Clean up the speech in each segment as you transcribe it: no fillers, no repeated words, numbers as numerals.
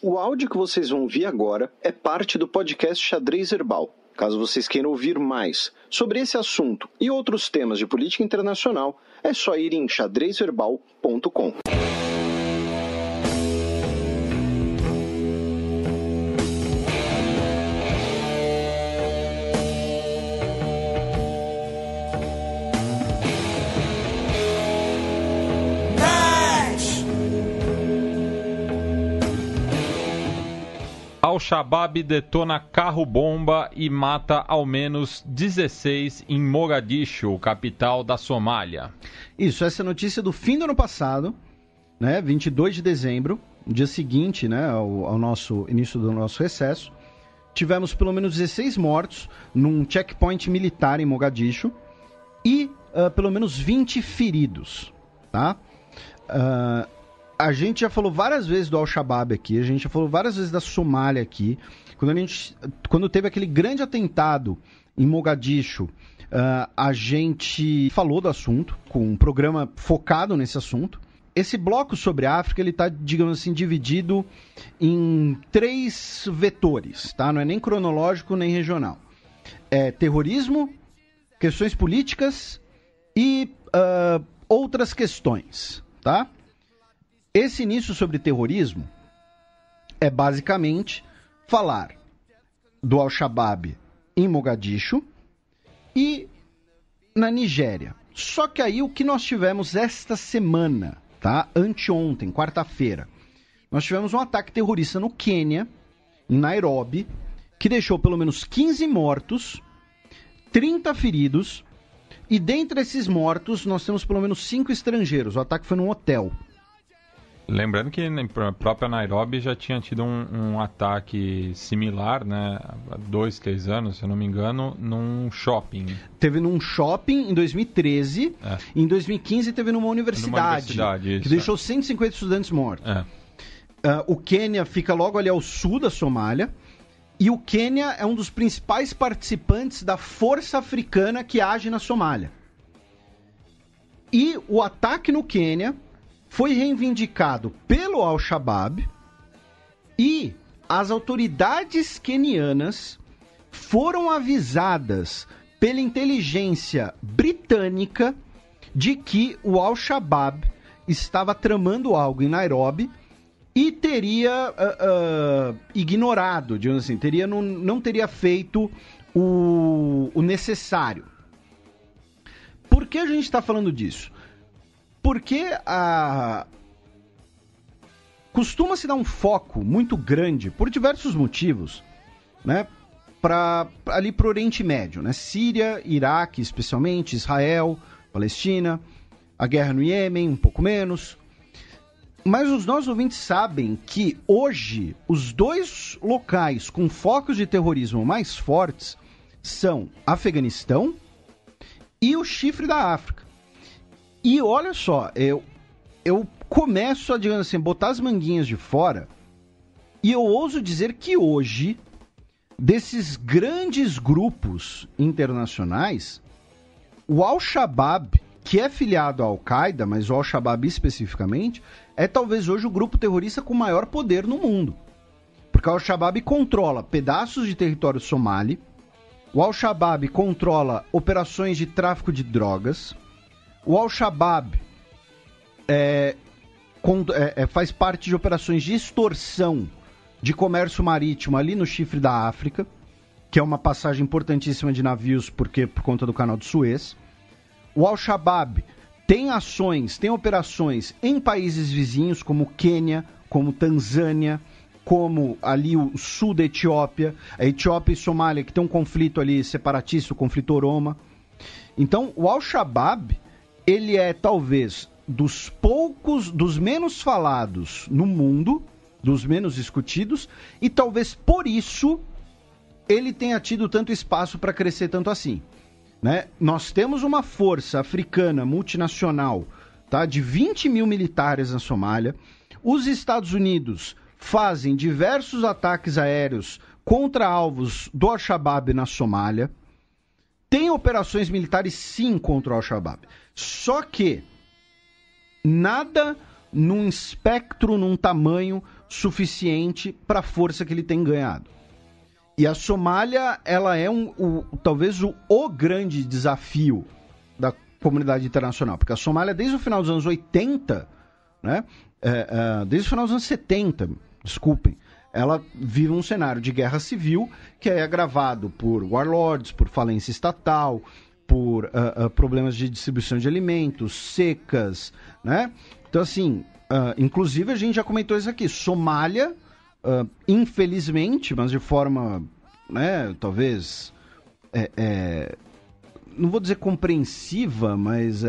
O áudio que vocês vão ouvir agora é parte do podcast Xadrez Herbal. Caso vocês queiram ouvir mais sobre esse assunto e outros temas de política internacional, é só ir em xadrezverbal.com. Al-Shabaab detona carro-bomba e mata ao menos 16 em Mogadishu, capital da Somália. Isso, essa é a notícia do fim do ano passado, né, 22 de dezembro, dia seguinte, né, ao nosso início do nosso recesso. Tivemos pelo menos 16 mortos num checkpoint militar em Mogadishu e pelo menos 20 feridos, tá? A gente já falou várias vezes do Al-Shabaab aqui, a gente já falou várias vezes da Somália aqui. Quando teve aquele grande atentado em Mogadishu, a gente falou do assunto, com um programa focado nesse assunto. Esse bloco sobre a África, ele está, digamos assim, dividido em 3 vetores, tá? Não é nem cronológico, nem regional. É terrorismo, questões políticas e outras questões, tá? Esse início sobre terrorismo é basicamente falar do Al-Shabaab em Mogadishu e na Nigéria. Só que aí o que nós tivemos esta semana, tá? Anteontem, quarta-feira, nós tivemos um ataque terrorista no Quênia, em Nairobi, que deixou pelo menos 15 mortos, 30 feridos, e dentre esses mortos nós temos pelo menos 5 estrangeiros. O ataque foi num hotel. Lembrando que a própria Nairobi já tinha tido um ataque similar, né, há 2, 3 anos, se eu não me engano, num shopping. Teve num shopping em 2013, e em 2015 teve numa universidade isso, que deixou 150 estudantes mortos. O Quênia fica logo ali ao sul da Somália, e o Quênia é um dos principais participantes da Força Africana que age na Somália. E o ataque no Quênia foi reivindicado pelo Al-Shabaab e as autoridades quenianas foram avisadas pela inteligência britânica de que o Al-Shabaab estava tramando algo em Nairobi e teria ignorado, digamos assim, não teria feito o necessário. Por que a gente está falando disso? Porque costuma-se dar um foco muito grande, por diversos motivos, né, ali para o Oriente Médio, né, Síria, Iraque especialmente, Israel, Palestina, a guerra no Iêmen, um pouco menos. Mas os nossos ouvintes sabem que hoje os 2 locais com focos de terrorismo mais fortes são Afeganistão e o Chifre da África. E olha só, eu começo a, digamos assim, botar as manguinhas de fora e eu ouso dizer que hoje, desses grandes grupos internacionais, o Al-Shabaab, que é filiado à Al-Qaeda, mas o Al-Shabaab especificamente, é talvez hoje o grupo terrorista com maior poder no mundo. Porque o Al-Shabaab controla pedaços de território somali, o Al-Shabaab controla operações de tráfico de drogas, o Al-Shabaab faz parte de operações de extorsão de comércio marítimo ali no Chifre da África, que é uma passagem importantíssima de navios por conta do Canal de Suez. O Al-Shabaab tem operações em países vizinhos como Quênia, como Tanzânia, como ali o sul da Etiópia, a Etiópia e Somália, que tem um conflito ali separatista, o conflito Oroma. Então, o Al-Shabaab, ele é talvez dos menos falados no mundo, dos menos discutidos, e talvez por isso ele tenha tido tanto espaço para crescer tanto assim, né? Nós temos uma força africana multinacional, tá, de 20 mil militares na Somália. Os Estados Unidos fazem diversos ataques aéreos contra alvos do Al-Shabaab na Somália. Tem operações militares, sim, contra o Al-Shabaab. Só que nada num espectro, num tamanho suficiente para a força que ele tem ganhado. E a Somália, ela é talvez o grande desafio da comunidade internacional, porque a Somália, desde o final dos anos 80, né, desde o final dos anos 70, desculpem, ela vive um cenário de guerra civil que é agravado por warlords, por falência estatal, por problemas de distribuição de alimentos, secas, né? Então, assim, inclusive a gente já comentou isso aqui, Somália, infelizmente, mas de forma, né, talvez, não vou dizer compreensiva, mas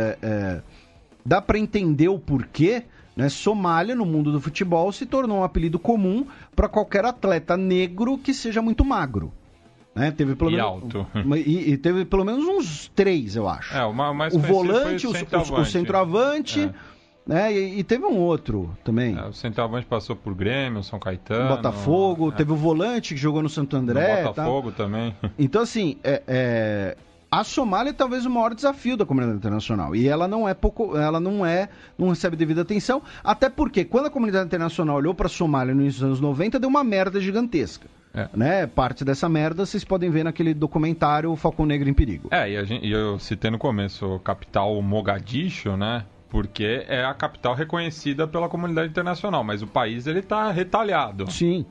dá para entender o porquê, né? Somália, no mundo do futebol, se tornou um apelido comum para qualquer atleta negro que seja muito magro. Né? Teve pelo menos, alto. E teve pelo menos uns 3, eu acho. O volante, o centroavante, né? E teve um outro também. O centroavante passou por Grêmio, São Caetano. Botafogo, teve o volante que jogou no Santo André. No Botafogo também. Então, assim, a Somália é talvez o maior desafio da comunidade internacional. E ela não recebe devida atenção, até porque quando a comunidade internacional olhou para a Somália no início dos anos 90, deu uma merda gigantesca. Né? Parte dessa merda vocês podem ver naquele documentário Falcão Negro em Perigo. E eu citei no começo capital Mogadishu, né? Porque é a capital reconhecida pela comunidade internacional, mas o país ele está retalhado. Sim.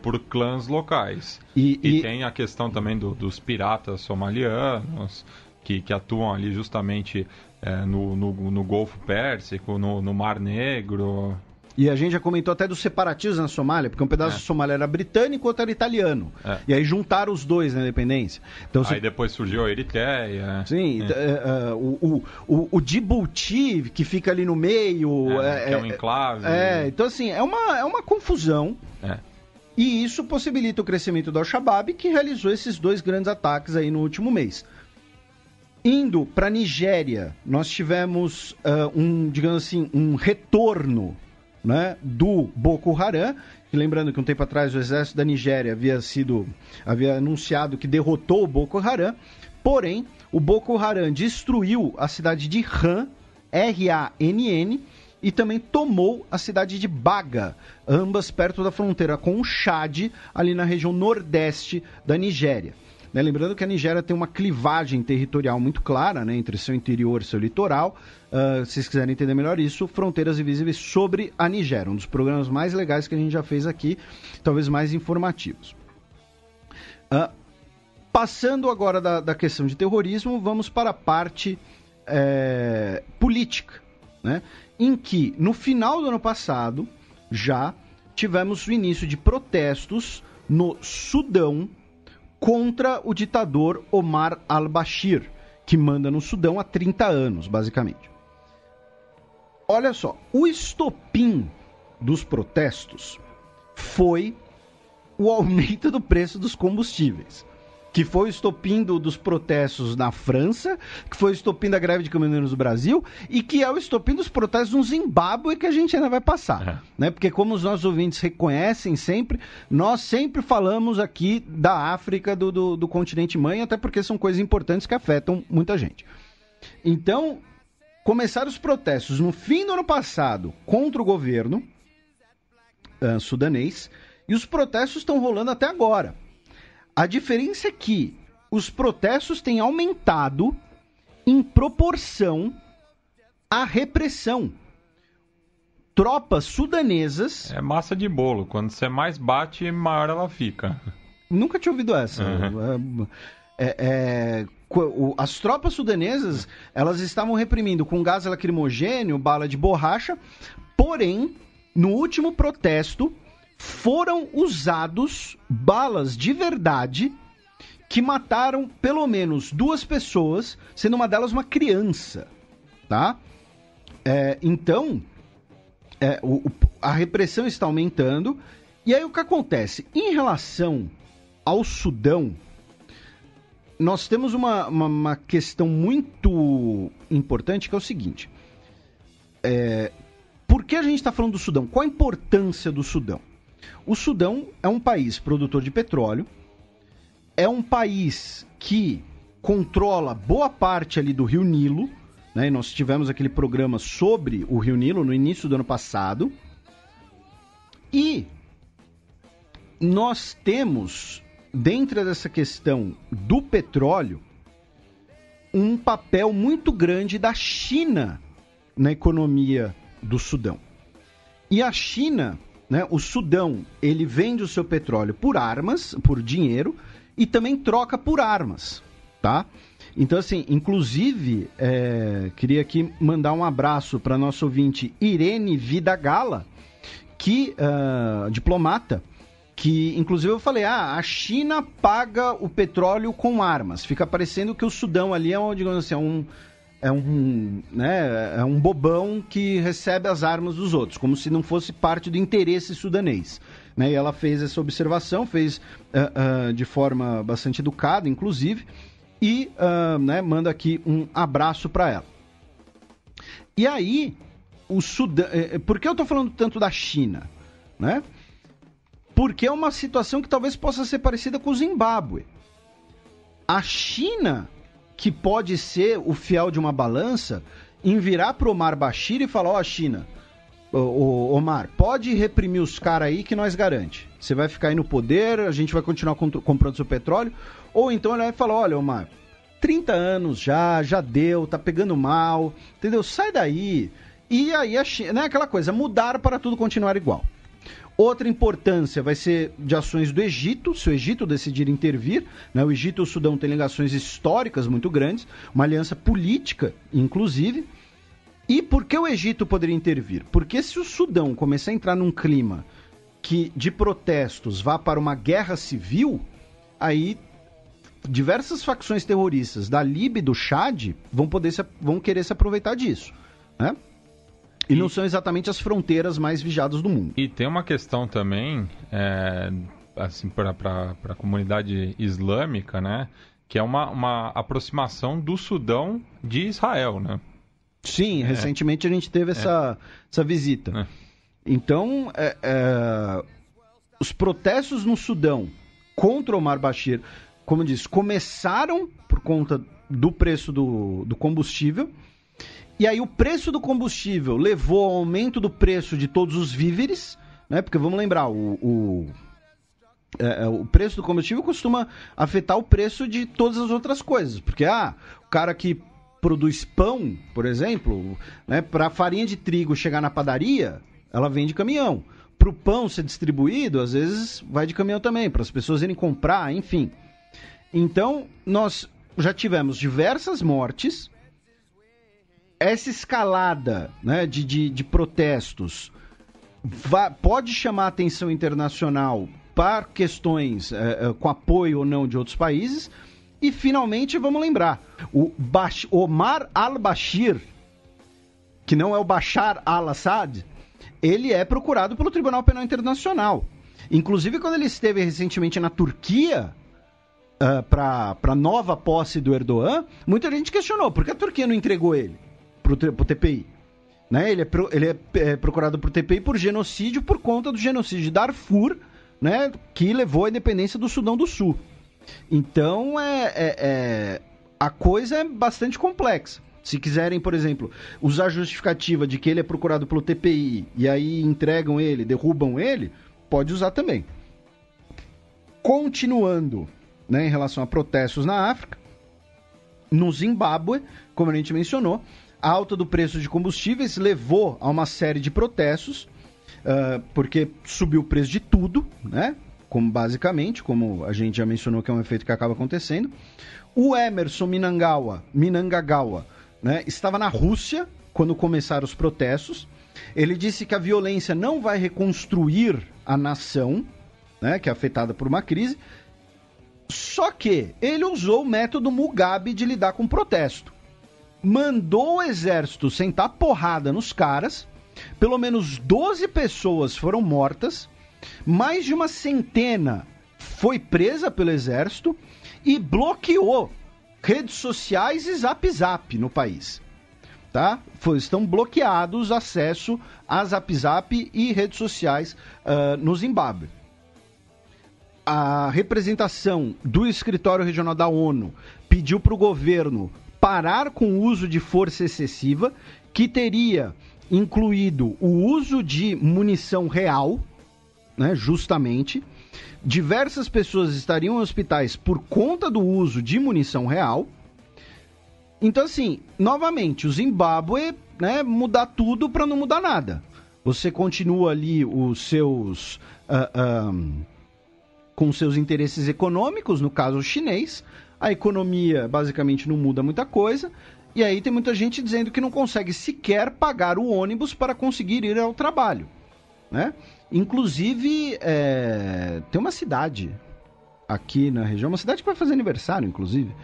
Por clãs locais. E tem a questão também dos piratas somalianos que atuam ali justamente no Golfo Pérsico, no Mar Negro. E a gente já comentou até dos separatistas na Somália, porque um pedaço da Somália era britânico e outro era italiano. E aí juntaram os dois na independência. Então, aí depois surgiu a Eritreia. Sim, o Djibouti, que fica ali no meio. Que é um enclave. Então, assim, é uma confusão. E isso possibilita o crescimento do Al-Shabaab, que realizou esses 2 grandes ataques aí no último mês. Indo para a Nigéria, nós tivemos digamos assim, um retorno, né, do Boko Haram, que lembrando que um tempo atrás o exército da Nigéria havia anunciado que derrotou o Boko Haram, porém o Boko Haram destruiu a cidade de Rann, R-A-N-N, e também tomou a cidade de Baga, ambas perto da fronteira com o Chad, ali na região nordeste da Nigéria. Né, lembrando que a Nigéria tem uma clivagem territorial muito clara, né, entre seu interior e seu litoral. Se vocês quiserem entender melhor isso, Fronteiras Invisíveis sobre a Nigéria, um dos programas mais legais que a gente já fez aqui, talvez mais informativos. Passando agora da questão de terrorismo, vamos para a parte política, né, em que no final do ano passado já tivemos o início de protestos no Sudão contra o ditador Omar al-Bashir, que manda no Sudão há 30 anos, basicamente. Olha só, o estopim dos protestos foi o aumento do preço dos combustíveis, que foi o estopim dos protestos na França, que foi o estopim da greve de caminhoneiros do Brasil e que é o estopim dos protestos no Zimbábue que a gente ainda vai passar. Né? Porque como os nossos ouvintes reconhecem sempre, nós sempre falamos aqui da África, do continente mãe, até porque são coisas importantes que afetam muita gente. Então, começaram os protestos no fim do ano passado contra o governo sudanês e os protestos estão rolando até agora. A diferença é que os protestos têm aumentado em proporção à repressão. Tropas sudanesas... É massa de bolo. Quando você mais bate, maior ela fica. Nunca tinha ouvido essa. As tropas sudanesas, elas estavam reprimindo com gás lacrimogênio, bala de borracha, porém, no último protesto, foram usados balas de verdade que mataram pelo menos 2 pessoas, sendo uma delas uma criança, tá? Então, a repressão está aumentando. E aí o que acontece? Em relação ao Sudão, nós temos uma questão muito importante, que é o seguinte. Por que a gente está falando do Sudão? Qual a importância do Sudão? O Sudão é um país produtor de petróleo, é um país que controla boa parte ali do Rio Nilo, né? E nós tivemos aquele programa sobre o Rio Nilo no início do ano passado. E nós temos, dentro dessa questão do petróleo, um papel muito grande da China na economia do Sudão. E a China, né, o Sudão, ele vende o seu petróleo por armas, por dinheiro, e também troca por armas, tá? Então, assim, inclusive, queria aqui mandar um abraço para nosso ouvinte Irene Vidagala, que, diplomata, que, inclusive, eu falei, a China paga o petróleo com armas. Fica parecendo que o Sudão ali digamos assim, é um bobão que recebe as armas dos outros, como se não fosse parte do interesse sudanês. Né? E ela fez essa observação, fez de forma bastante educada, inclusive, e manda aqui um abraço para ela. E aí, o Sudão... Por que eu estou falando tanto da China? Né? Porque é uma situação que talvez possa ser parecida com o Zimbábue. A China, que pode ser o fiel de uma balança, em virar para o Omar Bashir e falar, China, Omar, pode reprimir os caras aí que nós garante. Você vai ficar aí no poder, a gente vai continuar comprando seu petróleo. Ou então ele vai falar, olha, Omar, 30 anos já deu, tá pegando mal, entendeu? Sai daí. E aí a China, né, aquela coisa, mudar para tudo continuar igual. Outra importância vai ser de ações do Egito, se o Egito decidir intervir, né? O Egito e o Sudão têm ligações históricas muito grandes, uma aliança política, inclusive. E por que o Egito poderia intervir? Porque se o Sudão começar a entrar num clima que de protestos vá para uma guerra civil, aí diversas facções terroristas da Líbia e do Chad vão querer se aproveitar disso, né? E não são exatamente as fronteiras mais vigiadas do mundo. E tem uma questão também, assim, para a comunidade islâmica, né? Que é uma aproximação do Sudão de Israel, né? Sim, recentemente a gente teve essa visita. Então, os protestos no Sudão contra Omar Bashir, como eu disse, começaram por conta do preço do combustível. E aí o preço do combustível levou ao aumento do preço de todos os víveres, né? Porque vamos lembrar, o preço do combustível costuma afetar o preço de todas as outras coisas. Porque o cara que produz pão, por exemplo, né, para a farinha de trigo chegar na padaria, ela vem de caminhão. Para o pão ser distribuído, às vezes vai de caminhão também, para as pessoas irem comprar, enfim. Então, nós já tivemos diversas mortes. Essa escalada, né, de protestos pode chamar a atenção internacional para questões com apoio ou não de outros países. E, finalmente, vamos lembrar, o Omar al-Bashir, que não é o Bashar al-Assad, ele é procurado pelo Tribunal Penal Internacional. Inclusive, quando ele esteve recentemente na Turquia, para nova posse do Erdogan, muita gente questionou, por que a Turquia não entregou ele pro TPI? Né? Ele é procurado por TPI por genocídio, por conta do genocídio de Darfur, né, que levou à independência do Sudão do Sul. Então, a coisa é bastante complexa. Se quiserem, por exemplo, usar a justificativa de que ele é procurado pelo TPI e aí entregam ele, derrubam ele, pode usar também. Continuando, né, em relação a protestos na África, no Zimbábue, como a gente mencionou, a alta do preço de combustíveis levou a uma série de protestos, porque subiu o preço de tudo, né? Como a gente já mencionou, que é um efeito que acaba acontecendo. O Emerson Mnangagwa, né, estava na Rússia quando começaram os protestos. Ele disse que a violência não vai reconstruir a nação, né, que é afetada por uma crise. Só que ele usou o método Mugabe de lidar com protesto. Mandou o exército sentar porrada nos caras. Pelo menos 12 pessoas foram mortas. Mais de uma centena foi presa pelo exército e bloqueou redes sociais e Zap no país. Tá? Estão bloqueados acesso a Zap e redes sociais no Zimbábue. A representação do escritório regional da ONU pediu para o governo parar com o uso de força excessiva, que teria incluído o uso de munição real, né, justamente. Diversas pessoas estariam em hospitais por conta do uso de munição real. Então, assim, novamente, o Zimbábue, né, mudar tudo para não mudar nada. Você continua ali os seus... com seus interesses econômicos, no caso o chinês. A economia basicamente não muda muita coisa. E aí tem muita gente dizendo que não consegue sequer pagar o ônibus para conseguir ir ao trabalho, né? Inclusive, tem uma cidade aqui na região, uma cidade que vai fazer aniversário, inclusive,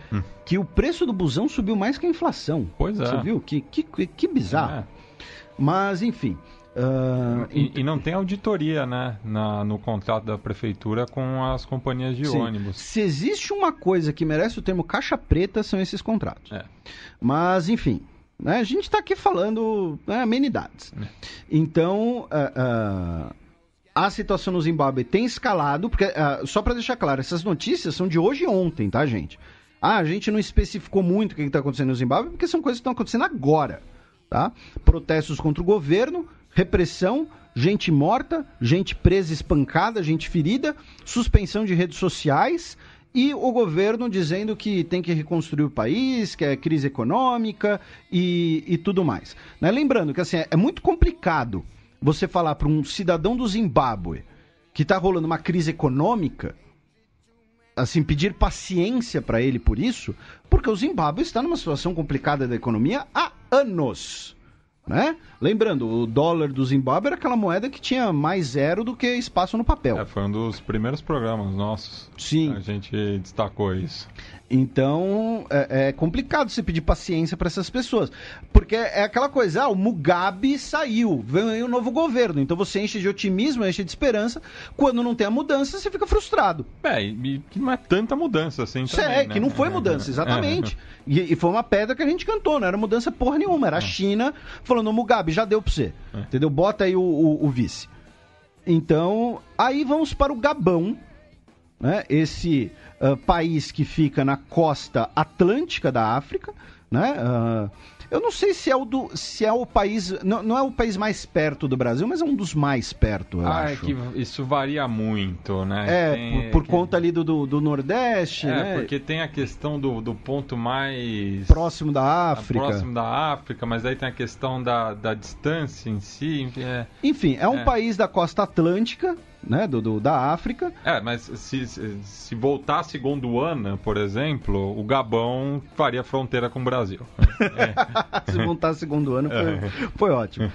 que o preço do busão subiu mais que a inflação. Pois é. Você viu? Que bizarro. Mas, enfim... E não tem auditoria, né, no contrato da prefeitura com as companhias de ônibus. Se existe uma coisa que merece o termo caixa preta, são esses contratos. Mas, enfim, né, a gente está aqui falando, né, amenidades. Então, a situação no Zimbábue tem escalado, porque, só para deixar claro, essas notícias são de hoje e ontem, tá, gente? A gente não especificou muito o que está acontecendo no Zimbábue, porque são coisas que estão acontecendo agora, tá? Protestos contra o governo, repressão, gente morta, gente presa, espancada, gente ferida, suspensão de redes sociais e o governo dizendo que tem que reconstruir o país, que é crise econômica e tudo mais. Né? Lembrando que assim, é muito complicado você falar para um cidadão do Zimbábue que está rolando uma crise econômica, assim, pedir paciência para ele por isso, porque o Zimbábue está numa situação complicada da economia há anos. Né? Lembrando, o dólar do Zimbábue era aquela moeda que tinha mais zero do que espaço no papel. Foi um dos primeiros programas nossos. Sim. A gente destacou isso. Então, é complicado você pedir paciência para essas pessoas. Porque é aquela coisa, o Mugabe saiu, veio aí um novo governo. Então você enche de otimismo, enche de esperança. Quando não tem a mudança, você fica frustrado. E que não é tanta mudança assim também, né? Que não foi mudança, exatamente. E foi uma pedra que a gente cantou, não era mudança porra nenhuma. Era a China falando, Mugabe, já deu pra você. Entendeu? Bota aí o vice. Então, aí vamos para o Gabão, né? Esse país que fica na costa atlântica da África, né? Eu não sei se é o país, não é o país mais perto do Brasil, mas é um dos mais perto, eu acho. É que isso varia muito, né? Por conta ali do Nordeste, né? Porque tem a questão do ponto mais... Próximo da África. Próximo da África, mas aí tem a questão da distância em si. Enfim, é um país da costa atlântica, né, da África. Mas se voltasse Gondwana, por exemplo, o Gabão faria fronteira com o Brasil. Se voltasse Gondwana, foi ótimo.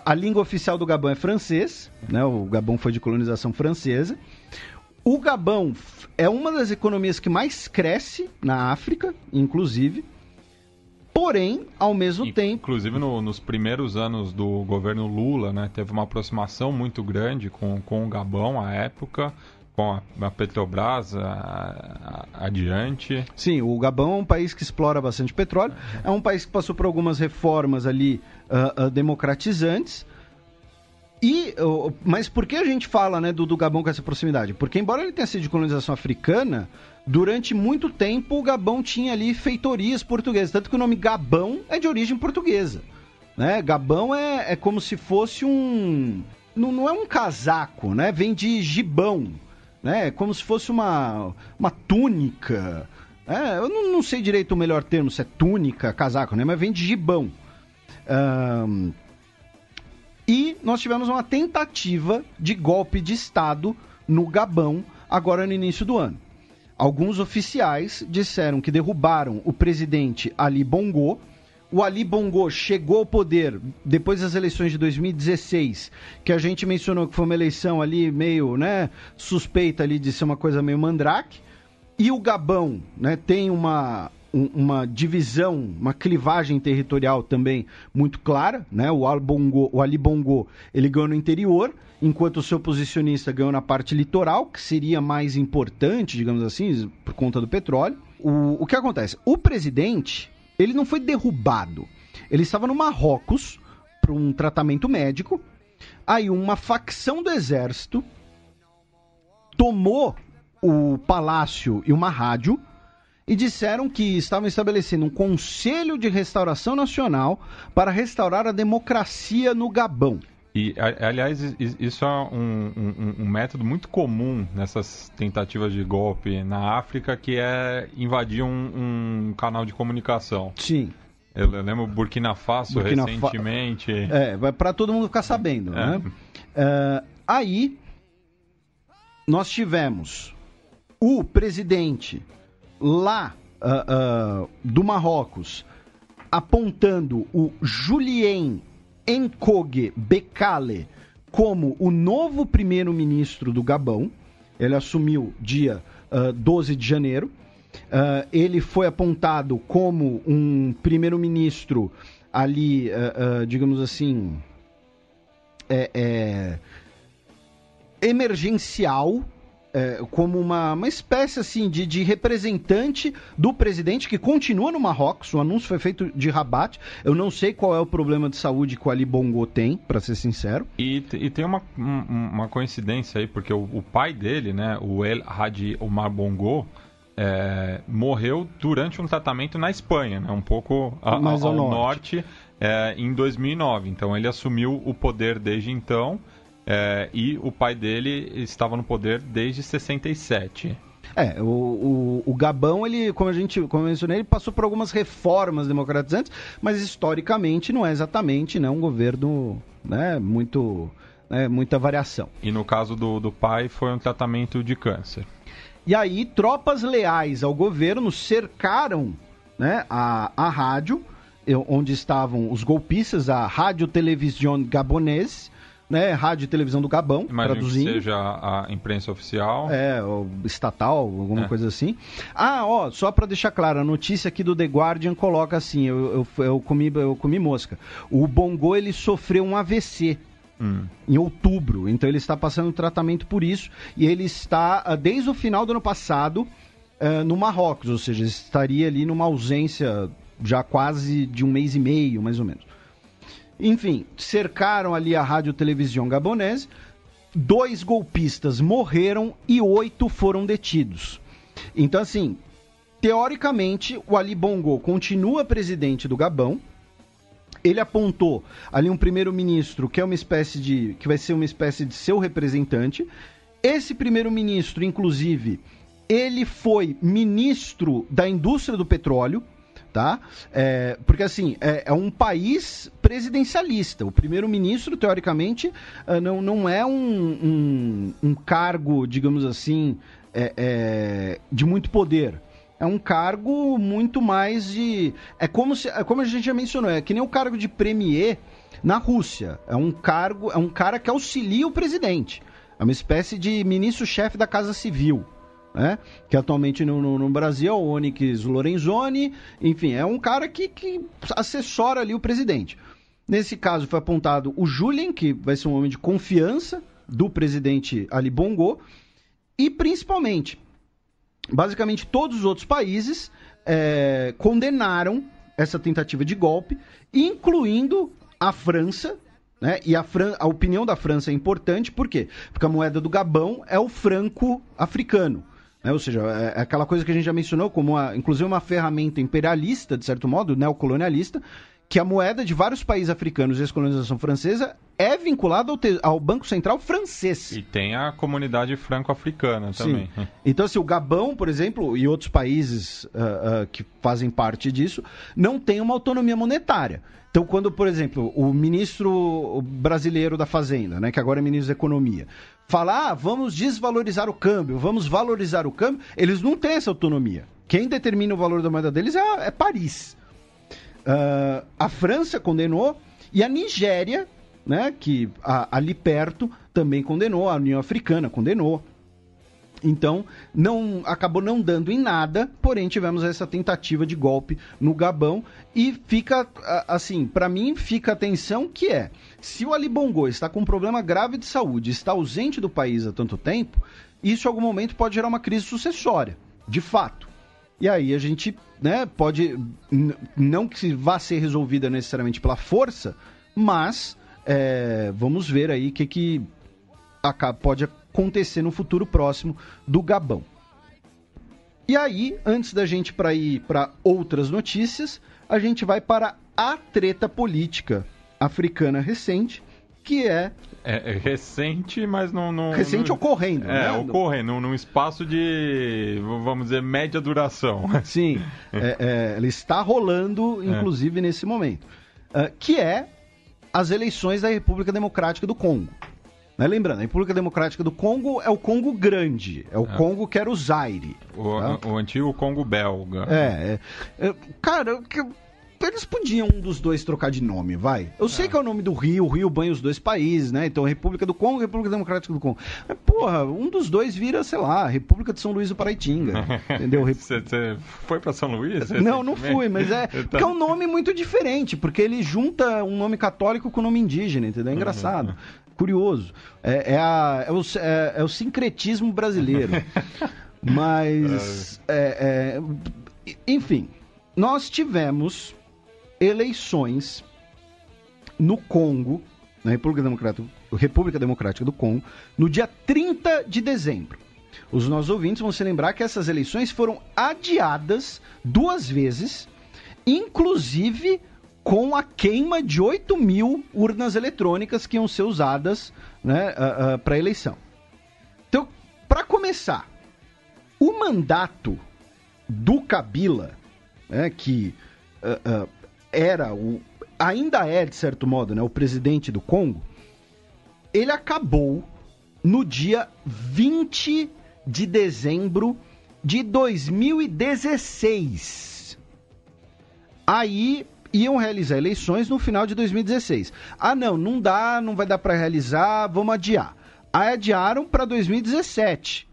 A língua oficial do Gabão é francês, né, o Gabão foi de colonização francesa. O Gabão é uma das economias que mais cresce na África, inclusive. Porém, ao mesmo tempo... Inclusive, nos primeiros anos do governo Lula, né, teve uma aproximação muito grande com o Gabão, à época, com a Petrobras adiante. Sim, o Gabão é um país que explora bastante petróleo, é um país que passou por algumas reformas ali democratizantes. Mas por que a gente fala, né, do Gabão com essa proximidade? Porque, embora ele tenha sido de colonização africana, durante muito tempo o Gabão tinha ali feitorias portuguesas. Tanto que o nome Gabão é de origem portuguesa. Né? Gabão é como se fosse um... Não é um casaco, né? Vem de gibão. Né? É como se fosse uma túnica. Eu não sei direito o melhor termo, se é túnica, casaco, né? Mas vem de gibão. E nós tivemos uma tentativa de golpe de Estado no Gabão, agora no início do ano. Alguns oficiais disseram que derrubaram o presidente Ali Bongo. O Ali Bongo chegou ao poder depois das eleições de 2016, que a gente mencionou que foi uma eleição ali meio, né, suspeita ali de ser uma coisa meio mandrake. E o Gabão, né, tem uma divisão, uma clivagem territorial também muito clara, né? O Ali Bongo, ele ganhou no interior, enquanto o seu oposicionista ganhou na parte litoral, que seria mais importante, digamos assim, por conta do petróleo. O que acontece? O presidente, ele não foi derrubado. Ele estava no Marrocos para um tratamento médico. Aí uma facção do exército tomou o palácio e uma rádio e disseram que estavam estabelecendo um Conselho de Restauração Nacional para restaurar a democracia no Gabão. E, aliás, isso é um método muito comum nessas tentativas de golpe na África, que é invadir um canal de comunicação. Sim. Eu lembro Burkina Faso recentemente. Para todo mundo ficar sabendo, né? Aí, nós tivemos o presidente lá do Marrocos apontando o Julien Nkoge Bekale como o novo primeiro-ministro do Gabão. Ele assumiu dia 12 de janeiro. Ele foi apontado como um primeiro-ministro ali, digamos assim, emergencial, como uma espécie assim de representante do presidente que continua no Marrocos. O anúncio foi feito de Rabat. Eu não sei qual é o problema de saúde que o Ali Bongo tem, para ser sincero. E tem uma coincidência aí, porque o pai dele, né, o El Hadji Omar Bongo, morreu durante um tratamento na Espanha, né, um pouco ao norte, em 2009. Então ele assumiu o poder desde então. E o pai dele estava no poder desde 67. O Gabão, ele, como eu mencionei, ele passou por algumas reformas democratizantes, mas historicamente não é exatamente, né, um governo, né, muita variação. E no caso do pai foi um tratamento de câncer. E aí, tropas leais ao governo cercaram, né, a rádio, onde estavam os golpistas, a Rádio Television Gabonese, né, Rádio e Televisão do Gabão, imagino traduzindo. Que seja a imprensa oficial. Estatal, alguma coisa assim. Só para deixar claro, a notícia aqui do The Guardian coloca assim, eu comi mosca. O Bongo, ele sofreu um AVC em outubro, então ele está passando tratamento por isso, e ele está, desde o final do ano passado, no Marrocos, ou seja, estaria ali numa ausência já quase de 1 mês e meio, mais ou menos. Enfim, cercaram ali a Rádio Televisão Gabonese, 2 golpistas morreram e 8 foram detidos. Então, assim, teoricamente, o Ali Bongo continua presidente do Gabão. Ele apontou ali um primeiro-ministro que vai ser uma espécie de seu representante. Esse primeiro-ministro, inclusive, ele foi ministro da indústria do petróleo. Tá? Porque assim, é um país presidencialista. O primeiro-ministro, teoricamente, não é um cargo, digamos assim, de muito poder. É um cargo muito mais de... como a gente já mencionou, é que nem o cargo de premier na Rússia. É um cara que auxilia o presidente. É uma espécie de ministro-chefe da Casa Civil. Que atualmente no Brasil é o Onyx Lorenzoni. Enfim, é um cara que assessora ali o presidente. Nesse caso foi apontado o Julien, que vai ser um homem de confiança do presidente Ali Bongo, e principalmente, basicamente todos os outros países condenaram essa tentativa de golpe, incluindo a França. Né? E a opinião da França é importante, por quê? Porque a moeda do Gabão é o franco africano. Ou seja, é aquela coisa que a gente já mencionou como, inclusive, uma ferramenta imperialista, de certo modo, neocolonialista, que a moeda de vários países africanos e a colonização francesa é vinculada ao Banco Central francês. E tem a comunidade franco-africana também. Sim. Então, assim, o Gabão, por exemplo, e outros países que fazem parte disso, não tem uma autonomia monetária. Então, quando, por exemplo, o ministro brasileiro da Fazenda, né, que agora é ministro da Economia, fala, vamos desvalorizar o câmbio, vamos valorizar o câmbio, eles não têm essa autonomia. Quem determina o valor da moeda deles é Paris. A França condenou e a Nigéria, né, que ali perto, também condenou, a União Africana condenou. Então, acabou não dando em nada, porém tivemos essa tentativa de golpe no Gabão e fica, assim, para mim fica a atenção que se o Ali Bongo está com um problema grave de saúde, está ausente do país há tanto tempo, isso em algum momento pode gerar uma crise sucessória, de fato. E aí a gente, né, pode, não que vá ser resolvida necessariamente pela força, mas vamos ver aí o que pode acontecer no futuro próximo do Gabão. E aí, antes da gente ir para outras notícias, a gente vai para a treta política africana recente, que é... É recente, mas não... Recente ocorrendo, né? Ocorrendo, num espaço de, vamos dizer, média duração. Sim, ele está rolando, inclusive, nesse momento. Que é as eleições da República Democrática do Congo. Né? Lembrando, a República Democrática do Congo é o Congo grande, é o Congo que era o Zaire. O antigo Congo belga. Cara, eles podiam um dos dois trocar de nome, vai. Eu sei que é o nome do rio, o rio banha os dois países, né? Então, República do Congo, República Democrática do Congo. Mas, porra, um dos dois vira, sei lá, República de São Luís do Paraitinga, entendeu? Você foi pra São Luís? Não fui, mas porque é um nome muito diferente, porque ele junta um nome católico com o nome indígena, entendeu? É engraçado. Curioso. É o sincretismo brasileiro. Mas, enfim, nós tivemos eleições no Congo, na República Democrática do Congo, no dia 30 de dezembro. Os nossos ouvintes vão se lembrar que essas eleições foram adiadas 2 vezes, inclusive com a queima de 8.000 urnas eletrônicas que iam ser usadas, né, para a eleição. Então, para começar, o mandato do Kabila, né, que ainda é, de certo modo, né, o presidente do Congo, ele acabou no dia 20 de dezembro de 2016. Aí iam realizar eleições no final de 2016. Não vai dar para realizar, vamos adiar. Aí adiaram para 2017.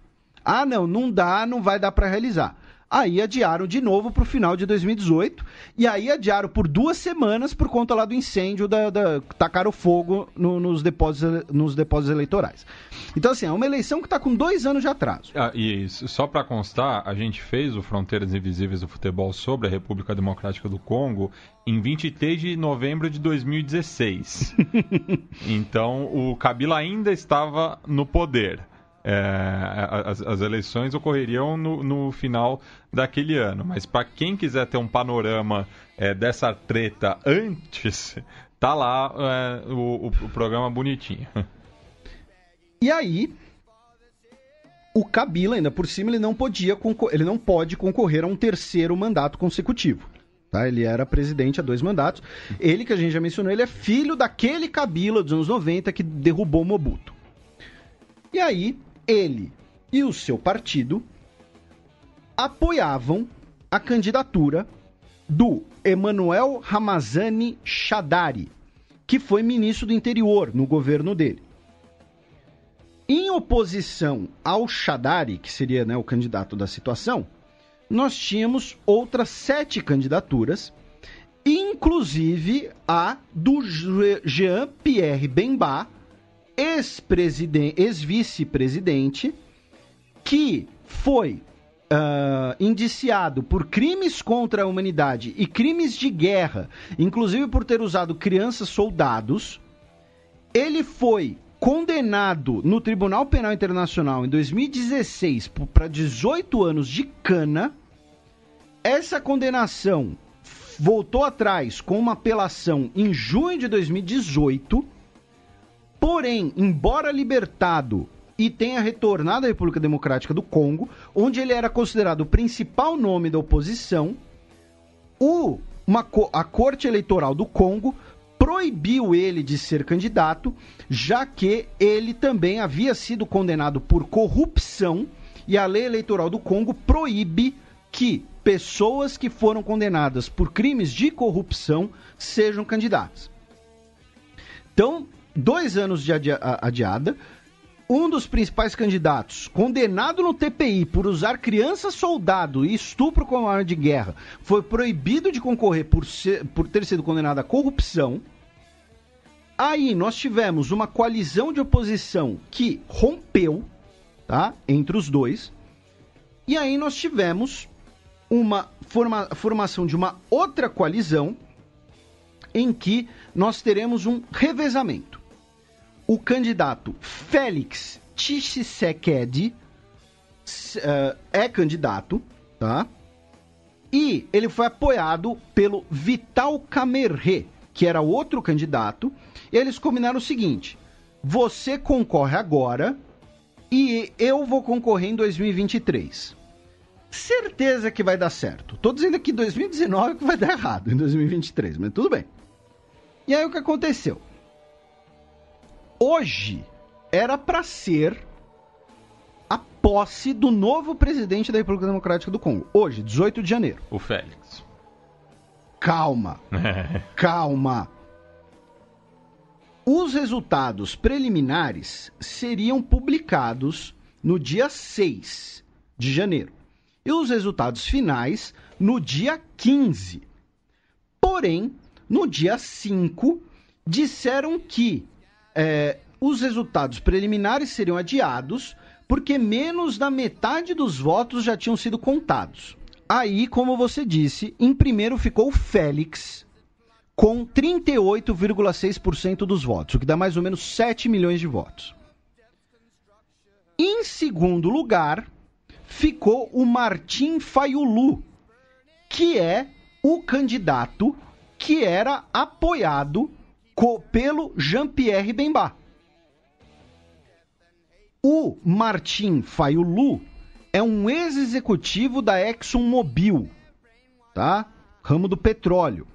Não vai dar para realizar. Aí adiaram de novo para o final de 2018, e aí adiaram por 2 semanas por conta lá do incêndio, tacaram fogo nos depósitos eleitorais. Então, assim, é uma eleição que está com 2 anos de atraso. E só para constar, a gente fez o Fronteiras Invisíveis do Futebol sobre a República Democrática do Congo em 23 de novembro de 2016. Então, o Kabila ainda estava no poder. As eleições ocorreriam no final daquele ano, mas para quem quiser ter um panorama dessa treta antes, tá lá o programa bonitinho. E aí, o Kabila, ainda por cima, ele não pode concorrer a um 3º mandato consecutivo. Tá? Ele era presidente há 2 mandatos. Ele, que a gente já mencionou, ele é filho daquele Kabila dos anos 90 que derrubou Mobutu. E aí, ele e o seu partido apoiavam a candidatura do Emmanuel Ramazani Shadary, que foi ministro do interior no governo dele. Em oposição ao Shadary, que seria, né, o candidato da situação, nós tínhamos outras 7 candidaturas, inclusive a do Jean-Pierre Bemba, ex-vice-presidente, que foi indiciado por crimes contra a humanidade e crimes de guerra, inclusive por ter usado crianças soldados. Ele foi condenado no Tribunal Penal Internacional em 2016 para 18 anos de cana. Essa condenação voltou atrás com uma apelação em junho de 2018. Porém, embora libertado e tenha retornado à República Democrática do Congo, onde ele era considerado o principal nome da oposição, a Corte Eleitoral do Congo proibiu ele de ser candidato, já que ele também havia sido condenado por corrupção, e a lei eleitoral do Congo proíbe que pessoas que foram condenadas por crimes de corrupção sejam candidatas. Então, 2 anos de adiada, um dos principais candidatos, condenado no TPI por usar criança soldado e estupro como arma de guerra, foi proibido de concorrer por ter sido condenado à corrupção. Aí nós tivemos uma coalizão de oposição que rompeu, tá, entre os dois. E aí nós tivemos uma formação de uma outra coalizão em que nós teremos um revezamento. O candidato Félix Tshisekedi é candidato, tá? E ele foi apoiado pelo Vital Kamerhe, que era outro candidato. E eles combinaram o seguinte: você concorre agora e eu vou concorrer em 2023. Certeza que vai dar certo. Tô dizendo aqui 2019 que vai dar errado em 2023, mas tudo bem. E aí o que aconteceu? Hoje era para ser a posse do novo presidente da República Democrática do Congo. Hoje, 18 de janeiro. O Félix. Calma. Calma. Os resultados preliminares seriam publicados no dia 6 de janeiro. E os resultados finais no dia 15. Porém, no dia 5, disseram que os resultados preliminares seriam adiados porque menos da metade dos votos já tinham sido contados. Aí, como você disse, em primeiro ficou o Félix, com 38,6% dos votos, o que dá mais ou menos 7 milhões de votos. Em segundo lugar, ficou o Martin Fayulu, que é o candidato que era apoiado pelo Jean-Pierre Bemba. O Martin Fayulu é um ex-executivo da ExxonMobil, tá? Ramo do petróleo.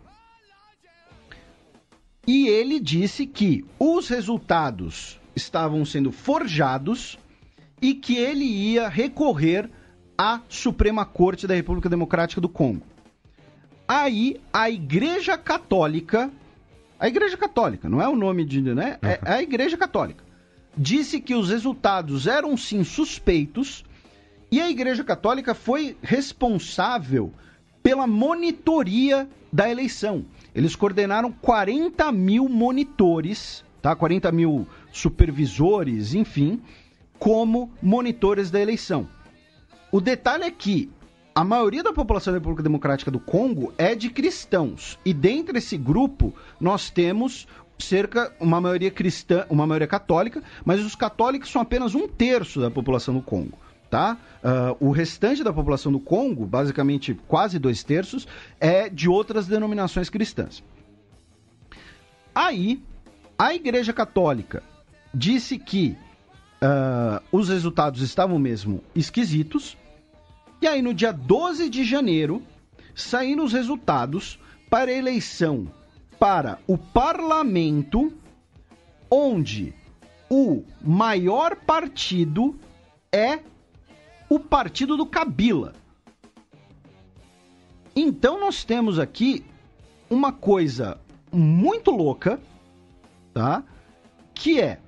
E ele disse que os resultados estavam sendo forjados e que ele ia recorrer à Suprema Corte da República Democrática do Congo. Aí a Igreja Católica, não é o nome de, né? É a Igreja Católica, disse que os resultados eram sim suspeitos e a Igreja Católica foi responsável pela monitoria da eleição. Eles coordenaram 40 mil monitores, tá? 40 mil supervisores, enfim, como monitores da eleição. O detalhe é que a maioria da população da República Democrática do Congo é de cristãos. E dentro desse grupo nós temos uma maioria cristã, uma maioria católica, mas os católicos são apenas 1/3 da população do Congo. Tá? O restante da população do Congo, basicamente quase 2/3, é de outras denominações cristãs. Aí, a Igreja Católica disse que os resultados estavam mesmo esquisitos, e aí no dia 12 de janeiro saíram os resultados para a eleição para o parlamento, onde o maior partido é o partido do Kabila. Então nós temos aqui uma coisa muito louca, tá? Que é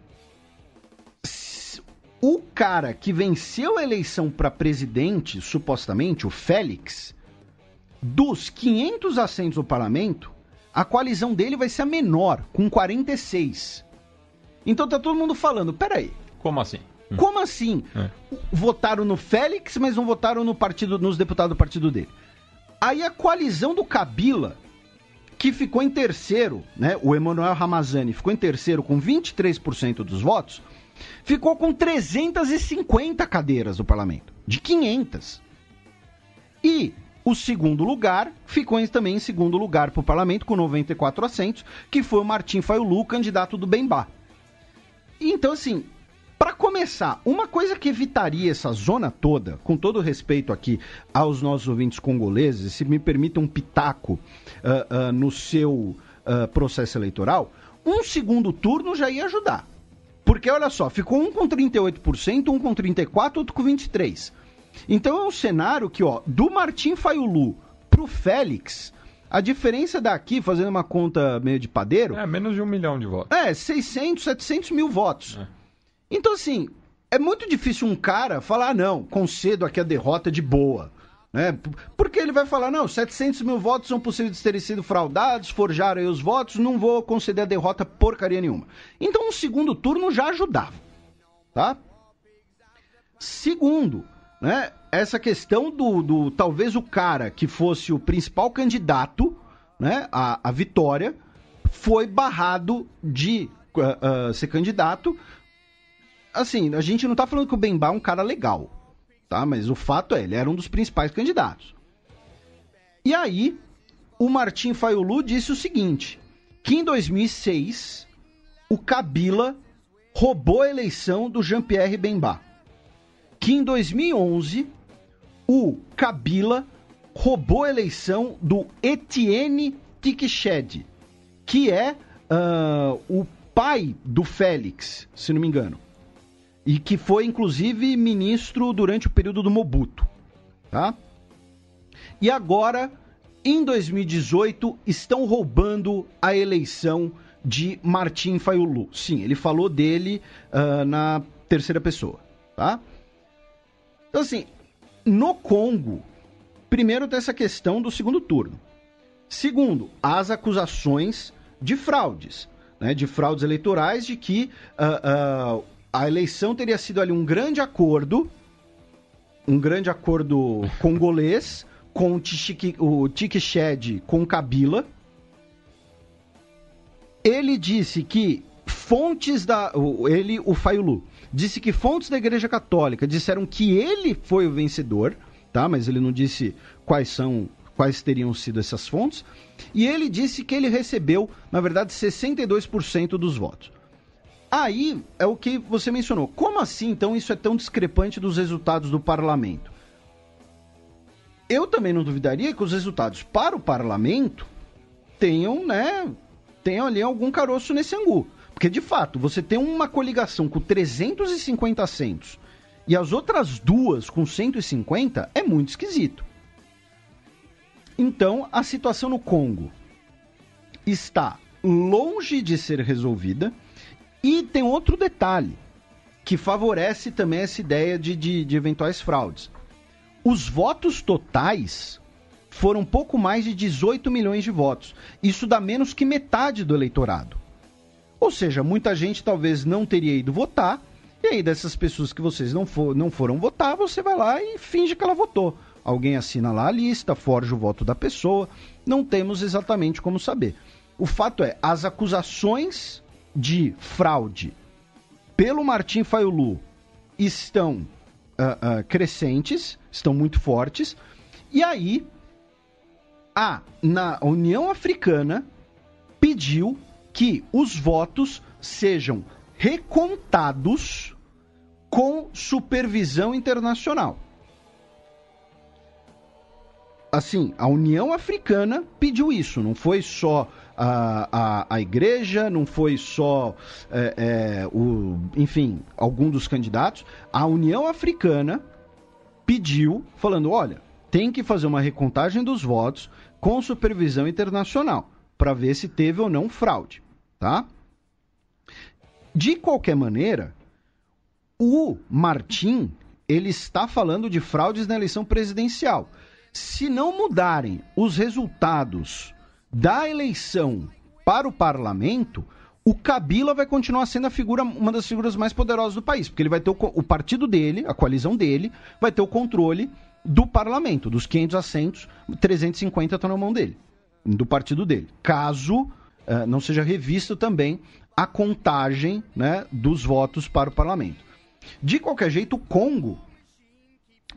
o cara que venceu a eleição para presidente, supostamente, o Félix, dos 500 assentos do parlamento, a coalizão dele vai ser a menor, com 46. Então tá todo mundo falando, peraí. Como assim? Como assim? Votaram no Félix, mas não votaram nos deputados do partido dele. Aí a coalizão do Kabila, que ficou em terceiro, né? O Emmanuel Ramazani ficou em terceiro com 23% dos votos, ficou com 350 cadeiras do parlamento, de 500. E o segundo lugar ficou também em segundo lugar para o parlamento, com 94 assentos, que foi o Martin Fayulu, candidato do Bemba. Então, assim, para começar, uma coisa que evitaria essa zona toda, com todo respeito aqui aos nossos ouvintes congoleses, se me permita um pitaco no seu processo eleitoral, um segundo turno já ia ajudar. Porque, olha só, ficou um com 38%, um com 34%, outro com 23%. Então é um cenário que, ó, do Martin Fayulu pro Félix, a diferença daqui, fazendo uma conta meio de padeiro... É menos de 1 milhão de votos. 600, 700 mil votos. Então, assim, é muito difícil um cara falar, não, concedo aqui a derrota de boa. Né? Porque ele vai falar, não, 700 mil votos são possíveis de terem sido fraudados, forjaram aí os votos, não vou conceder a derrota porcaria nenhuma. Então, um segundo turno já ajudava, tá? Segundo, né, essa questão do talvez o cara que fosse o principal candidato, né, à vitória, foi barrado de ser candidato. Assim, a gente não tá falando que o Bemba é um cara legal, tá? Mas o fato é, ele era um dos principais candidatos. E aí, o Martin Fayulu disse o seguinte, que em 2006, o Kabila roubou a eleição do Jean-Pierre Bemba. Que em 2011, o Kabila roubou a eleição do Etienne Tshisekedi, que é o pai do Félix, se não me engano. E que foi, inclusive, ministro durante o período do Mobutu. Tá? E agora, em 2018, estão roubando a eleição de Martin Fayulu. Sim, ele falou dele na terceira pessoa. Tá? Então, assim, no Congo, primeiro tem essa questão do segundo turno. Segundo, as acusações de fraudes, né, de fraudes eleitorais, de que a eleição teria sido ali um grande acordo congolês com o Tshisekedi com o Kabila. Ele disse que o Fayulu, disse que fontes da Igreja Católica disseram que ele foi o vencedor, tá? Mas ele não disse quais teriam sido essas fontes. E ele disse que ele recebeu, na verdade, 62% dos votos. Aí é o que você mencionou. Como assim, então, isso é tão discrepante dos resultados do parlamento? Eu também não duvidaria que os resultados para o parlamento tenham ali algum caroço nesse angu. Porque, de fato, você tem uma coligação com 350 assentos e as outras duas com 150, é muito esquisito. Então, a situação no Congo está longe de ser resolvida. E tem outro detalhe que favorece também essa ideia de eventuais fraudes. Os votos totais foram pouco mais de 18 milhões de votos. Isso dá menos que metade do eleitorado. Ou seja, muita gente talvez não teria ido votar, e aí dessas pessoas que vocês não foram votar, você vai lá e finge que ela votou. Alguém assina lá a lista, forja o voto da pessoa, não temos exatamente como saber. O fato é, as acusações de fraude pelo Martin Fayulu estão crescentes, estão muito fortes, e aí na União Africana pediu que os votos sejam recontados com supervisão internacional. Assim, a União Africana pediu isso, não foi só a igreja, não foi só, enfim, algum dos candidatos. A União Africana pediu, falando, olha, tem que fazer uma recontagem dos votos com supervisão internacional, para ver se teve ou não fraude, tá? De qualquer maneira, o Martin, ele está falando de fraudes na eleição presidencial. Se não mudarem os resultados da eleição para o parlamento, o Kabila vai continuar sendo uma das figuras mais poderosas do país, porque ele vai ter o partido dele, a coalizão dele, vai ter o controle do parlamento, dos 500 assentos, 350 estão na mão dele, do partido dele. Caso não seja revisto também a contagem, né, dos votos para o parlamento. De qualquer jeito, o Congo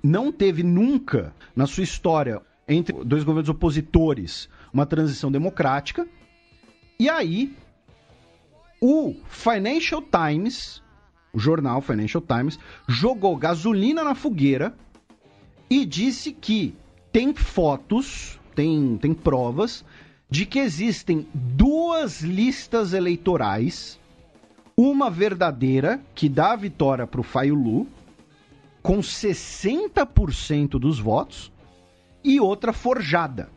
não teve nunca, na sua história, entre dois governos opositores, uma transição democrática. E aí, o Financial Times, o jornal Financial Times, jogou gasolina na fogueira e disse que tem fotos, tem provas, de que existem duas listas eleitorais, uma verdadeira, que dá a vitória para o Fayulu, com 60% dos votos, e outra forjada.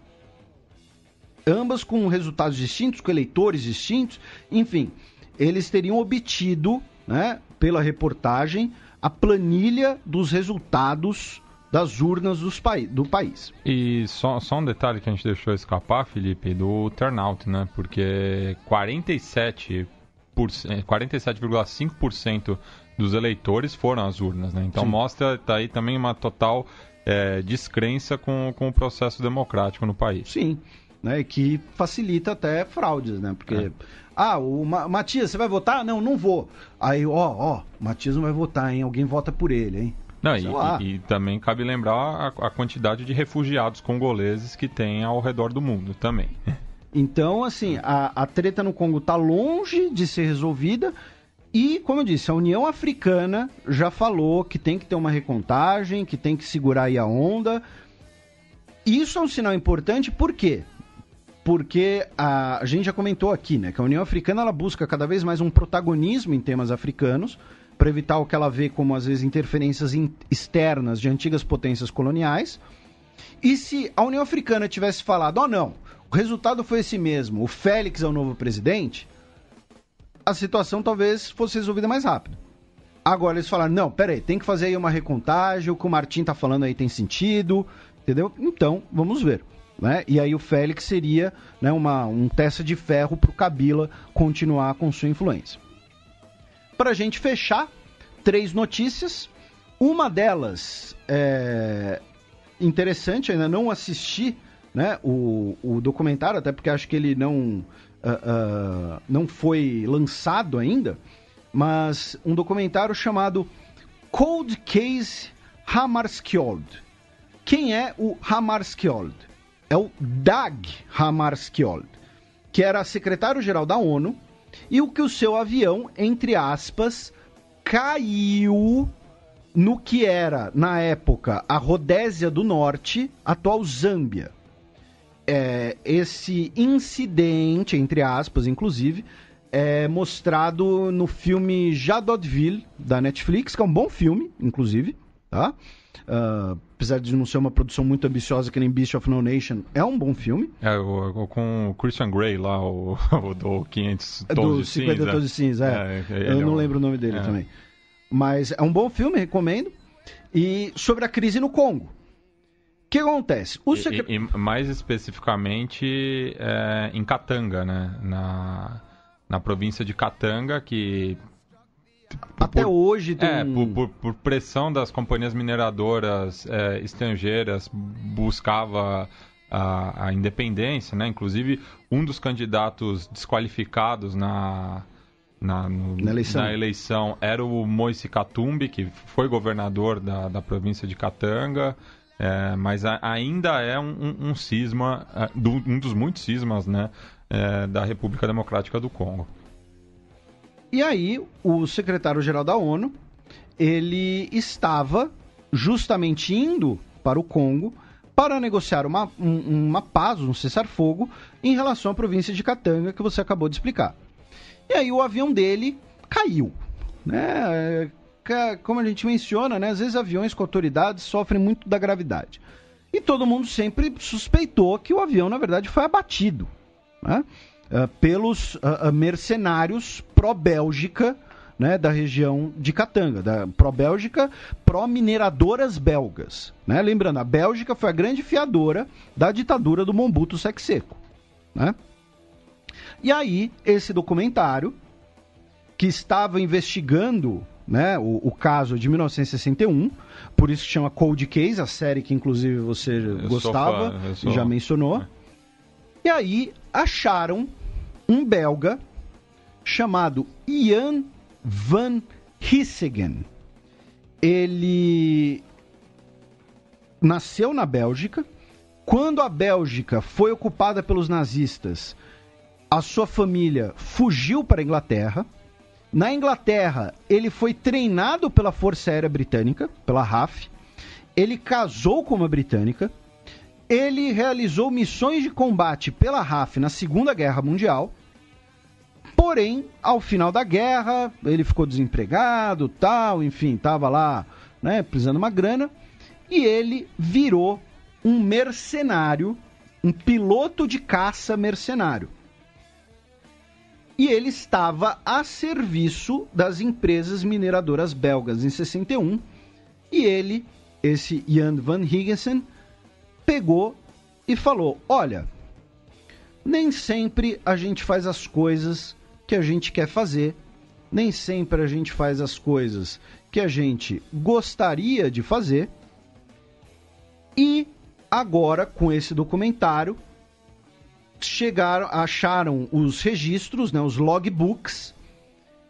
Ambas com resultados distintos, com eleitores distintos, enfim, eles teriam obtido, né, pela reportagem, a planilha dos resultados das urnas do país. E só um detalhe que a gente deixou escapar, Felipe, do turnout, né? Porque 47,5% dos eleitores foram às urnas, né? Então mostra tá aí também uma total descrença com o processo democrático no país. Sim, né? Que facilita até fraudes, né? Porque, o Matias, você vai votar? Não vou. Aí, Matias não vai votar, hein? Alguém vota por ele, hein? Não, e também cabe lembrar a quantidade de refugiados congoleses que tem ao redor do mundo também. Então, assim, a treta no Congo tá longe de ser resolvida e, como eu disse, a União Africana já falou que tem que ter uma recontagem, que tem que segurar aí a onda. Isso é um sinal importante, por quê? Porque a gente já comentou aqui, né, que a União Africana ela busca cada vez mais um protagonismo em temas africanos, para evitar o que ela vê como, às vezes, interferências externas de antigas potências coloniais. E se a União Africana tivesse falado, não, o resultado foi esse mesmo, o Félix é o novo presidente, a situação talvez fosse resolvida mais rápido. Agora eles falaram, não, peraí, tem que fazer aí uma recontagem, o que o Martim tá falando aí tem sentido, entendeu? Então, vamos ver. Né? E aí o Félix seria, né, um testa de ferro para o Kabila continuar com sua influência. Para a gente fechar, 3 notícias. Uma delas é interessante, ainda não assisti, né, o documentário, até porque acho que ele não foi lançado ainda, mas um documentário chamado Cold Case Hammarskjöld. Quem é o Hammarskjöld? É o Dag Hammarskjöld, que era secretário-geral da ONU, e o que o seu avião, entre aspas, caiu no que era, na época, a Rodésia do Norte, atual Zâmbia. Esse incidente, entre aspas, inclusive, é mostrado no filme Jadottville, da Netflix, que é um bom filme, inclusive, tá? Apesar de não ser uma produção muito ambiciosa que nem Beast of No Nation, é um bom filme. Com o Christian Grey lá, o do 500 Tons de 50 Tons de Cinza, eu não lembro o nome dele também. Mas é um bom filme, recomendo. E sobre a crise no Congo. O que acontece? E mais especificamente em Katanga, né? Na província de Katanga, que... Até hoje tem... por pressão das companhias mineradoras estrangeiras, buscava a independência, né? Inclusive, um dos candidatos desqualificados na eleição era o Moise Katumbi, que foi governador da província de Katanga, mas ainda é um cisma, um dos muitos cismas, né, da República Democrática do Congo. E aí, o secretário-geral da ONU, ele estava justamente indo para o Congo para negociar uma paz, um cessar-fogo, em relação à província de Katanga, que você acabou de explicar. E aí o avião dele caiu. Né? Como a gente menciona, né? Às vezes aviões com autoridades sofrem muito da gravidade. E todo mundo sempre suspeitou que o avião, na verdade, foi abatido, né? Pelos mercenários pró-Bélgica, né, da região de Katanga, pró-Bélgica, pró-mineradoras belgas. Né? Lembrando, a Bélgica foi a grande fiadora da ditadura do Mobutu Sese Seko. Né? E aí, esse documentário, que estava investigando, né, o caso de 1961, por isso que chama Cold Case, a série que inclusive você gostava e já mencionou. E aí acharam um belga chamado Jan van Hissegen. Ele nasceu na Bélgica. Quando a Bélgica foi ocupada pelos nazistas, a sua família fugiu para a Inglaterra. Na Inglaterra, ele foi treinado pela Força Aérea Britânica, pela RAF. Ele casou com uma britânica. Ele realizou missões de combate pela RAF na Segunda Guerra Mundial. Porém, ao final da guerra, ele ficou desempregado, tal, enfim, estava lá, né, precisando de uma grana. E ele virou um mercenário, um piloto de caça mercenário. E ele estava a serviço das empresas mineradoras belgas em 61. E ele, esse Jan van Hissegen, pegou e falou: olha, nem sempre a gente faz as coisas que a gente quer fazer, nem sempre a gente faz as coisas que a gente gostaria de fazer. E agora, com esse documentário, acharam os registros, né, os logbooks,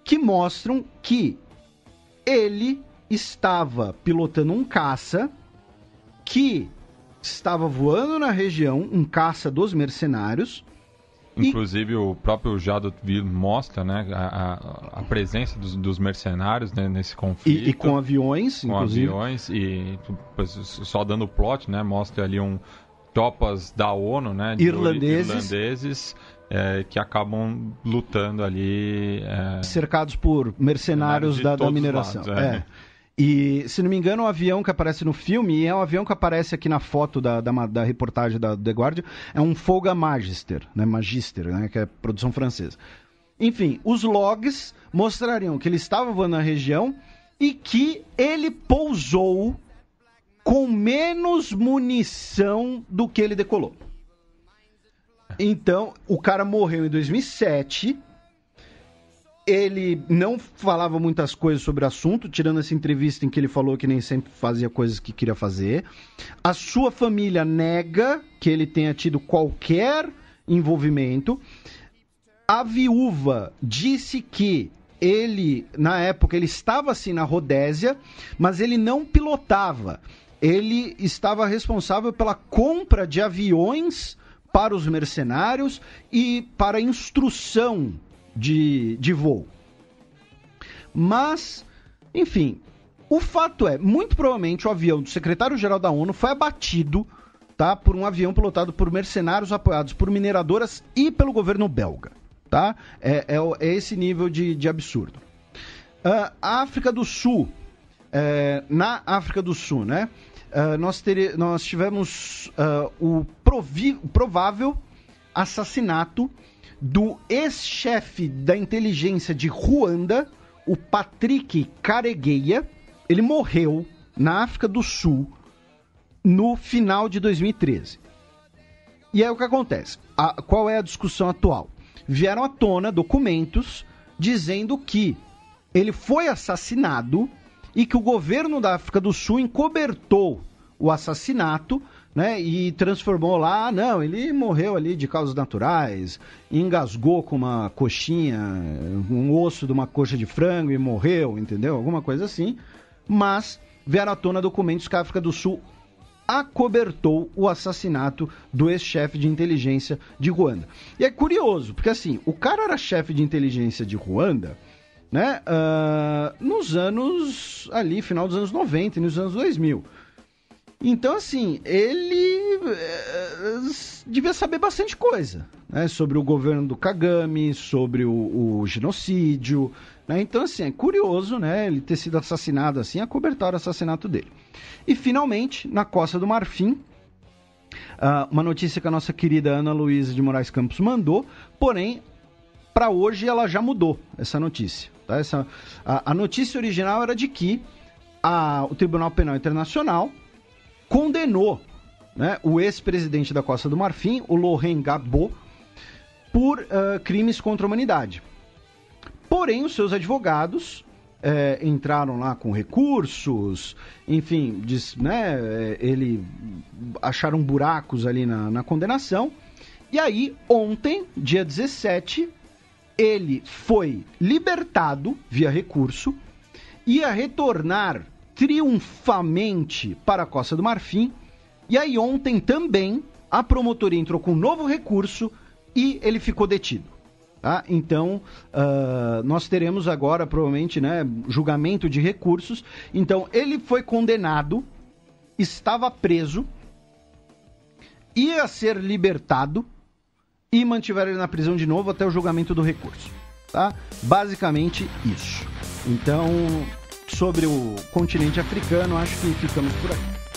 que mostram que ele estava pilotando um caça que estava voando na região, um caça dos mercenários, Inclusive, o próprio Jadot mostra, né, a presença dos mercenários, né, nesse conflito. E com aviões, inclusive. Com aviões, e só dando o plot, né, mostra ali tropas da ONU, né, irlandeses que acabam lutando ali... cercados por mercenários da mineração. Lados, E, se não me engano, o avião que aparece no filme, e é um avião que aparece aqui na foto da reportagem da The Guardian, é um Folga Magister, né, que é produção francesa. Enfim, os logs mostrariam que ele estava voando na região e que ele pousou com menos munição do que ele decolou. Então, o cara morreu em 2007... Ele não falava muitas coisas sobre o assunto, tirando essa entrevista em que ele falou que nem sempre fazia coisas que queria fazer. A sua família nega que ele tenha tido qualquer envolvimento. A viúva disse que ele, na época, ele estava assim na Rodésia, mas ele não pilotava. Ele estava responsável pela compra de aviões para os mercenários e para a instrução de voo. Mas, enfim, o fato é, muito provavelmente o avião do secretário-geral da ONU foi abatido, tá, por um avião pilotado por mercenários apoiados por mineradoras e pelo governo belga, tá? É esse nível de absurdo. A África do Sul, na África do Sul, né, nós tivemos o provável assassinato do ex-chefe da inteligência de Ruanda, o Patrick Karegeya. Ele morreu na África do Sul no final de 2013. E aí o que acontece? Qual é a discussão atual? Vieram à tona documentos dizendo que ele foi assassinado e que o governo da África do Sul encobertou o assassinato, né, e transformou lá, não, ele morreu ali de causas naturais, engasgou com uma coxinha, um osso de uma coxa de frango e morreu, entendeu? Alguma coisa assim. Mas vieram à tona documentos que a África do Sul acobertou o assassinato do ex-chefe de inteligência de Ruanda. E é curioso, porque assim, o cara era chefe de inteligência de Ruanda, né, nos anos, ali, final dos anos 90 e nos anos 2000. Então, assim, ele devia saber bastante coisa, né, sobre o governo do Kagame, sobre o genocídio, né? Então, assim, é curioso, né, ele ter sido assassinado assim, acobertar o assassinato dele. E, finalmente, na Costa do Marfim, uma notícia que a nossa querida Ana Luísa de Moraes Campos mandou, porém, para hoje ela já mudou, essa notícia. Tá? A notícia original era de que o Tribunal Penal Internacional condenou, né, o ex-presidente da Costa do Marfim, o Laurent Gbagbo, por crimes contra a humanidade. Porém, os seus advogados entraram lá com recursos, enfim, acharam buracos ali na condenação. E aí, ontem, dia 17, ele foi libertado via recurso, ia retornar triunfalmente para a Costa do Marfim, e aí ontem também a promotoria entrou com um novo recurso e ele ficou detido. Tá? Então, nós teremos agora, provavelmente, né, julgamento de recursos. Então, ele foi condenado, estava preso, ia ser libertado e mantiveram ele na prisão de novo até o julgamento do recurso. Tá? Basicamente isso. Então, sobre o continente africano, acho que ficamos por aqui.